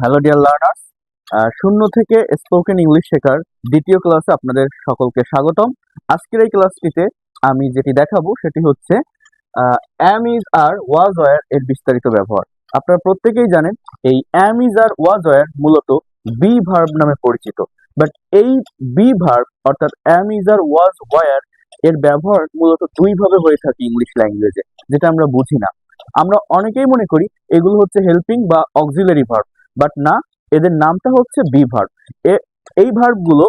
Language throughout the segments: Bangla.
হ্যালো ডিয়ার লার্নার্স, শূন্য থেকে স্পোকেন ইংলিশ শেখার দ্বিতীয় ক্লাসে আপনাদের সকলকে স্বাগতম। আজকের এই ক্লাসটিতে আমি যেটি দেখাবো সেটি হচ্ছে অ্যাম ইজ আর ওয়াজ ওয়্যার এর বিস্তারিত ব্যবহার। আপনারা প্রত্যেকেই জানেন এই am is are was were মূলত বি ভার্ব নামে পরিচিত। বাট এই বি ভার্ব অর্থাৎ অ্যাম ইজ আর ওয়াজ ওয়্যার এর ব্যবহার মূলত দুই ভাবে হয়ে থাকে ইংলিশ ল্যাঙ্গুয়েজে, যেটা আমরা বুঝি না। আমরা অনেকেই মনে করি এগুলো হচ্ছে হেল্পিং বা অক্সিলারি ভার্ব, বাট না, এদের নামটা হচ্ছে বি ভার্ব। এই ভার্ব গুলো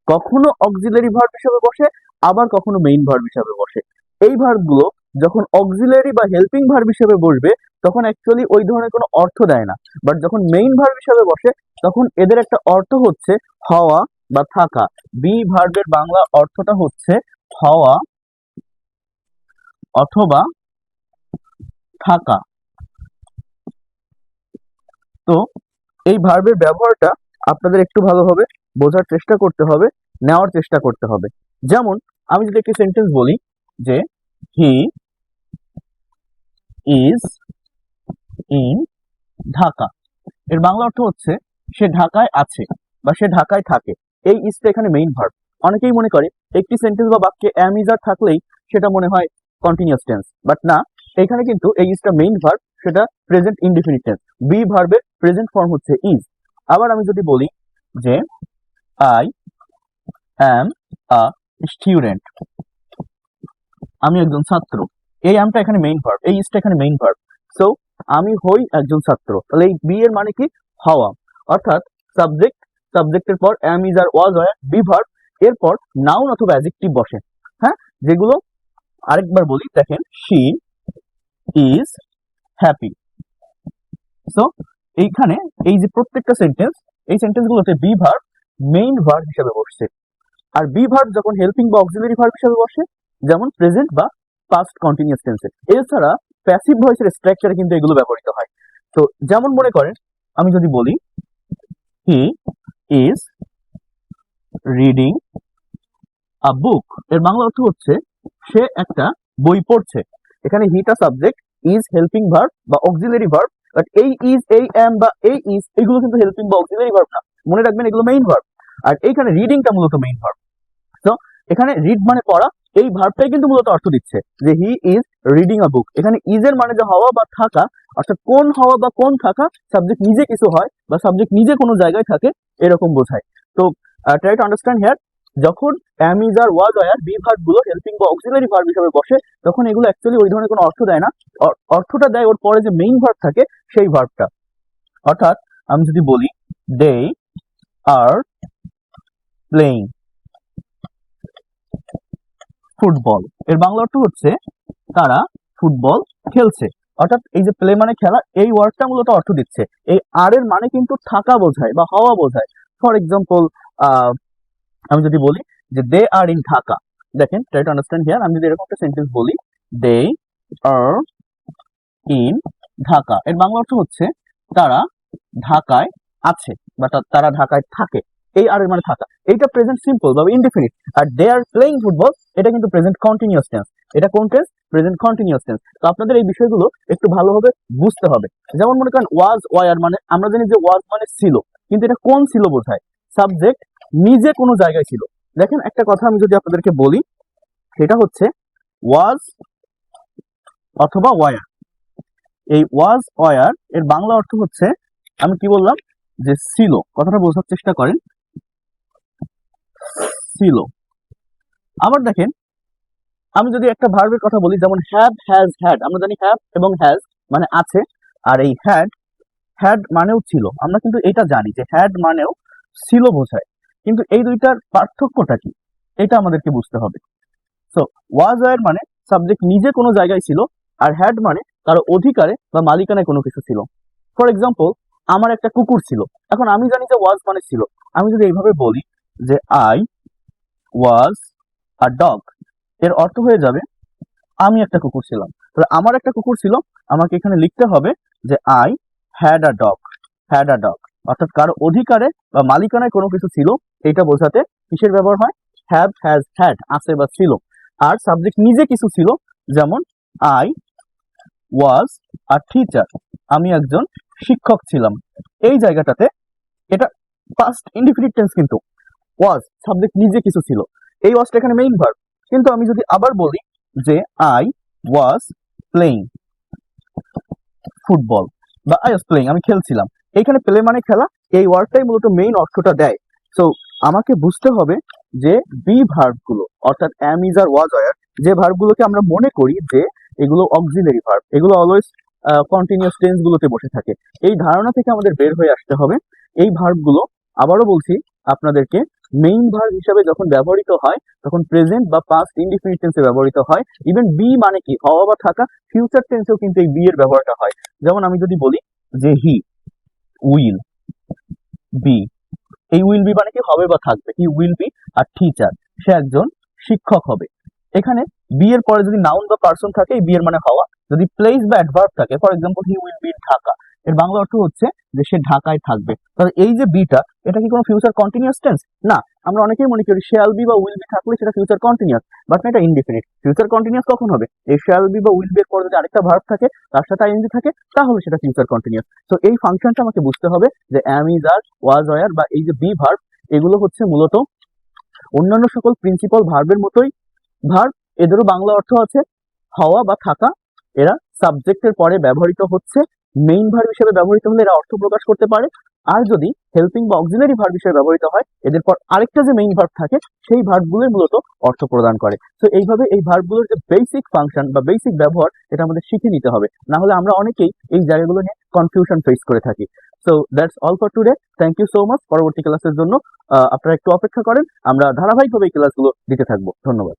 কখনো অক্সিলারি ভার্ব হিসেবে বসে, আবার কখনো মেইন ভার্ব হিসেবে বসে। এই ভার্ব গুলো যখন অক্সিলারি বা হেল্পিং ভার্ব হিসেবে বসবে তখন অ্যাকচুয়ালি ওই ধরনের কোনো অর্থ দেয় না। বাট যখন মেইন ভার্ব হিসেবে বসে তখন এদের একটা অর্থ হচ্ছে হওয়া বা থাকা। বি ভার্বের বাংলা অর্থটা হচ্ছে হওয়া অথবা থাকা। তো এই ভার্বের ব্যবহারটা আপনাদের একটু ভালোভাবে বোঝার চেষ্টা করতে হবে, নেওয়ার চেষ্টা করতে হবে। যেমন আমি যদি একটি সেন্টেন্স বলি যে হি ইজ ইন ঢাকা, এর বাংলা অর্থ হচ্ছে সে ঢাকায় আছে বা সে ঢাকায় থাকে। এই ইজটা এখানে মেইন ভার্ব। অনেকেই মনে করে একটি সেন্টেন্স বা বাক্যে অ্যাম ইজ আর থাকলেই সেটা মনে হয় কন্টিনিউয়াস টেন্স, বাট না, এখানে কিন্তু এই ইজটা মেইন ভার্ব, সেটা প্রেজেন্ট ইনডিফিনিট টেন্স। বি ভার্বের প্রেজেন্ট ফর্ম হচ্ছে ইজ। আবার আমি যদি বলি যে আই অ্যাম আ স্টুডেন্ট, আমি একজন ছাত্র, এই আমটা এখানে মেইন ভার্ব, এই ইজটা এখানে মেইন ভার্ব। সো আমি হই একজন ছাত্র, তাহলে এই বি এর মানে কি? হওয়া। অর্থাৎ সাবজেক্ট, সাবজেক্টের পর অ্যাম ইজ আর ওয়াজ হয় বি ভার্ব, এরপর নাউন অথবা অ্যাডজেক্টিভ বসে। হ্যাঁ, যেগুলো আরেকবার বলি, দেখেন শি ইজ হ্যাপি। সো এইখানে এই যে প্রত্যেকটা সেন্টেন্স, এই সেন্টেন্স গুলোতে বি ভার্ব মেইন ভার্ব হিসেবে বসছে। আর বি ভার্ব যখন হেল্পিং বা অক্সিলারি ভার্ব হিসেবে বসে, যেমন প্রেজেন্ট বা পাস্ট কন্টিনিউয়াস টেন্সে। এছাড়া প্যাসিভ ভয়েসের স্ট্রাকচারে কিন্তু এগুলো ব্যবহৃত হয়। তো যেমন মনে করেন আমি যদি বলি হি ইজ রিডিং আ বুক, এর বাংলা অর্থ হচ্ছে সে একটা বই পড়ছে। এখানে হিটা সাবজেক্ট, ইজ হেল্পিং ভার্ব বা অক্সিলারি ভার্ব, বাট এই ইজ, এই এম বা এই ইজ এগুলো কিন্তু হেল্পিং বা অক্সিলারি ভার্ব না, মনে রাখবেন এগুলো মেইন ভার্ব। আর এইখানে রিডিংটা মূলত মেইন ভার্ব। তো এখানে রিড মানে পড়া, এই ভার্বটাই কিন্তু মূলত অর্থ দিচ্ছে যে হি ইজ রিডিং আ বুক। এখানে ইজ এর মানে যে হওয়া বা থাকা, অর্থাৎ কোন হওয়া বা কোন থাকা, সাবজেক্ট নিজে কিছু হয় বা সাবজেক্ট নিজে কোনো জায়গায় থাকে, এরকম বোঝায়। তো ট্রাই টু আন্ডারস্ট্যান্ড হিয়ার, যখন অ্যাম ইজ আর ওয়াজ আর বি ভার্ব গুলো হেল্পিং বা অক্সিলারি ভার্ব হিসেবে বসে তখন এগুলো অ্যাকচুয়ালি ওই ধরনের কোনো অর্থ দেয় না। অর্থটা দেয় ওর পরে যে মেইন ভার্ব থাকে সেই ভার্বটা। অর্থাৎ আমি যদি বলি দে আর প্লেইং ফুটবল, এর বাংলা অর্থ হচ্ছে তারা ফুটবল খেলছে। অর্থাৎ এই যে প্লে মানে খেলা, এই ওয়ার্ডটা মূলত অর্থ দিচ্ছে এই আর এর মানে কিন্তু থাকা বোঝায় বা হওয়া বোঝায়। ফর এক্সাম্পল আমি যদি বলি যে দে আর ইন ঢাকা, দেখেন ট্রাই টু আন্ডারস্ট্যান্ড হিয়ার, আমি যদি এরকম একটা সেন্টেন্স বলি দে আর ইন ঢাকা, এর বাংলা অর্থ হচ্ছে তারা ঢাকায় আছে বা তারা ঢাকায় থাকে। এই আর এর মানে থাকা, এইটা প্রেজেন্ট সিম্পল বা ইনডিফিনিট। আর দে আর প্লেইং ফুটবল, এটা কিন্তু প্রেজেন্ট কন্টিনিউয়াস টেন্স। এটা কোন টেন্স? Present continuous tense. তো আপনাদের এই বিষয়গুলো একটু ভালোভাবে বুঝতে হবে। যেমন মনে করেন ওয়াজ ওয়ার, মানে আমরা জানি যে ওয়াজ মানে ছিল, কিন্তু এটা কোন ছিল বোঝায়? সাবজেক্ট নিজে কোনো জায়গায় ছিল। দেখেন একটা কথা আমি যদি আপনাদেরকে বলি, সেটা হচ্ছে ওয়াজ অথবা ওয়ার। এই ওয়াজ ওয়ার এর বাংলা অর্থ হচ্ছে, আমি কি বললাম যে ছিল, কথাটা বোঝার চেষ্টা করেন, ছিল। আবার দেখেন আমি যদি একটা ভার্বের কথা বলি, যেমন হ্যাভ, হ্যাজ, হ্যাড, আমরা জানি হ্যাভ এবং হ্যাজ মানে আছে, আর এই হ্যাড, হ্যাড মানেও ছিল। আমরা কিন্তু এটা জানি যে হ্যাড মানেও ছিল বোঝায়, কিন্তু এই দুইটার পার্থক্যটা কি, এটা আমাদেরকে বুঝতে হবে। সো ওয়াজ ওয়ার মানে সাবজেক্ট নিজে কোনো জায়গায় ছিল, আর হ্যাড মানে কারো অধিকারে বা মালিকানায় কোনো কিছু ছিল। ফর এক্সাম্পল আমার একটা কুকুর ছিল, এখন আমি জানি যে ওয়াজ মানে ছিল। আমি যদি এইভাবে বলি যে আই ওয়াজ আ ডগ, এর অর্থ হয়ে যাবে আমি একটা কুকুর ছিলাম। তাহলে আমার একটা কুকুর ছিল, আমাকে এখানে লিখতে হবে যে I had a dog, had a dog. অর্থাৎ কারো অধিকারে বা মালিকানায় কোনো কিছু ছিল, এটা বোঝাতে কিসের ব্যবহার হয়? হ্যাভ, হ্যাজ, হ্যাড, আছে বা ছিল। আর সাবজেক্ট নিজে কিছু ছিল, যেমন আই ওয়াজ আ টিচার, আমি একজন শিক্ষক ছিলাম। এই জায়গাটাতে এটা পাস্ট ইনডিফিনিট টেন্স, কিন্তু ওয়াজ সাবজেক্ট নিজে কিছু ছিল, এই ওয়াজটা এখানে মেইন ভার্ব। কিন্তু আমি যদি আবার বলি যে আই ওয়াজ প্লেইং ফুটবল বা আই ওয়াজ প্লেইং, আমি খেলছিলাম, এইখানে প্লে মানে খেলা, এই ওয়ার্ডটাই মূলত মেইন অর্থটা দেয়। সো আমাকে বুঝতে হবে যে বি ভার্বগুলো অর্থাৎ অ্যাম, ইজ আর ওয়াজ ওয়্যার, যে ভার্বগুলোকে আমরা মনে করি যে এগুলো অক্সিলারি ভার্ব, এগুলো অলওয়েজ কন্টিনিউয়াস টেন্স গুলোতে বসে থাকে, এই ধারণা থেকে আমাদের বের হয়ে আসতে হবে। এই ভার্বগুলো আবারও বলছি আপনাদেরকে, মেইন ভার্ব হিসাবে যখন ব্যবহৃত হয় তখন প্রেজেন্ট বা পাস্ট ইনডিফিনিট টেন্সে ব্যবহৃত হয়। ইভেন বি মানে কি, হওয়া বা থাকা, ফিউচার টেন্সেও কিন্তু এই বি এর ব্যবহারটা হয়। যেমন আমি যদি বলি যে হি উইল বি, এই উইল বি মানে কি, হবে বা থাকবে, হি উইল বি আর টিচার, সে একজন শিক্ষক হবে। এখানে বি এর পরে যদি নাউন বা পার্সন থাকে, এই বি এর মানে হওয়া, যদি প্লেস বা অ্যাডভার্ব থাকে, for example he will be in Dhaka, এর বাংলা অর্থ হচ্ছে যে সে ঢাকায় থাকবে। তাহলে এই যে বিটা, এটা কি কোনো ফিউচার কন্টিনিউয়াস টেন্স? না, আমরা অনেকেই মনে করি শ্যাল বি বা উইল বি থাকলে সেটা ফিউচার কন্টিনিউয়াস, বাট না, এটা ইনডিফিনিট। ফিউচার কন্টিনিউয়াস কখন হবে? এই শ্যাল বি বা উইল বি এর পরে যদি আরেকটা ভার্ব থাকে, তার সাথে আইএনজি থাকে, তাহলে সেটা ফিউচার কন্টিনিউয়াস। তো এই ফাংশনটা আমাকে বুঝতে হবে যে অ্যাম, ইজ আর, ওয়াজ ওয়্যার বা এই যে বি ভার্ব, এগুলো হচ্ছে মূলত অন্যান্য সকল প্রিন্সিপাল ভার্বের মতোই ভার্ব, এদেরও বাংলা অর্থ আছে হওয়া বা থাকা। এরা সাবজেক্টের পরে ব্যবহৃত হচ্ছে, মেইন ভার্ব হিসেবে ব্যবহৃত হলে এরা অর্থ প্রকাশ করতে পারে। আর যদি হেল্পিং বা অক্সিলারি ভার্ব হিসেবে ব্যবহৃত হয়, এদের পর আরেকটা যে মেইন ভার্ব থাকে, সেই ভার্বগুলোই মূলত অর্থ প্রদান করে। তো এইভাবে এই ভার্বগুলোর যে বেসিক ফাংশন বা বেসিক ব্যবহার, এটা আমাদের শিখে নিতে হবে, না হলে আমরা অনেকেই এই জায়গাগুলো নিয়ে কনফিউশন ফেস করে থাকি। So that's all for today. Thank you so much. পরবর্তী ক্লাসের জন্য আপনারা একটু অপেক্ষা করেন, আমরা ধারাবাহিকভাবে এই ক্লাসগুলো দিতে থাকবো। ধন্যবাদ।